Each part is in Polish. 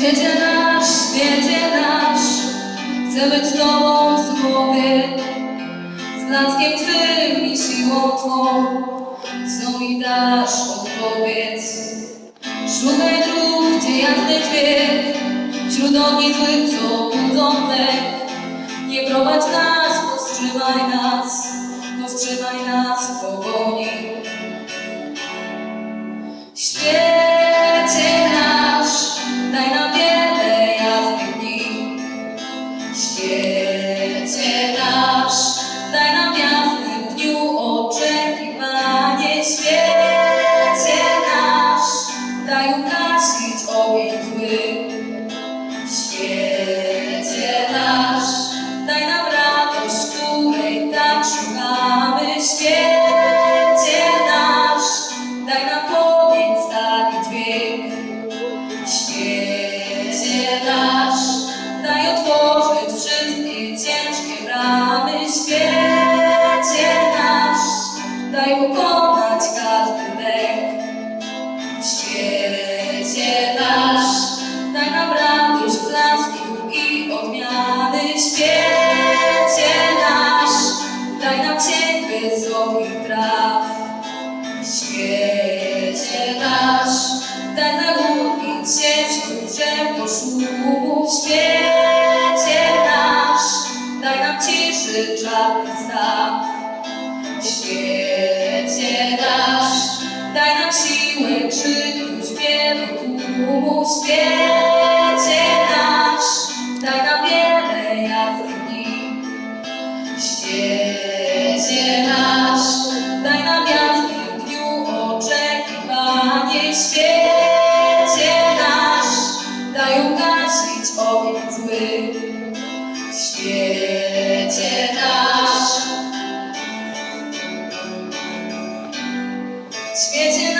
Świecie nasz, chcę być Tobą w głowie, z blaskiem Twym i siłą Twą, co mi dasz, odpowiedz. Szukaj dróg, gdzie jasny dźwięk, wśród ogni złych, co budzą lęk. Nie prowadź nas, powstrzymaj nas w pogoni. Świecie nasz, daj nam wiele jasnych dni. Świecie nasz, daj nam w jasnym dniu oczekiwanie. Świecie nasz, daj ugasić ogień zły. Świecie nasz, daj nam radość, której tak szukamy. Świecie nasz, daj nam płomień, stali dźwięk. Świecie nasz, daj otworzyć wszystkie ciężkie bramy. Świecie nasz, daj pokonać każdy lęk. Świecie nasz, daj nam radość, blasku i odmiany. Świecie nasz, daj nam cień wysokich traw. Świecie nasz, daj zagłębić się wśród drzew do szumów. Świecie nasz, daj nam ciszy czarny staw. Świecie nasz, daj nam siłę krzyku, śpiewu tłumu. Świecie nasz, daj nam wiele jasnych dni. Świecie nasz, daj nam w jasnym dniu oczekiwanie. Świecie nasz, daj ugasić ogień zły. Świecie nasz, świecie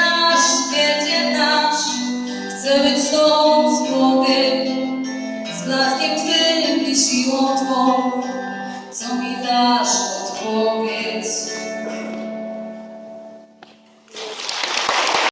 nasz, chcę być Tobą w zgodzie, z blaskiem Twym i siłą Twą,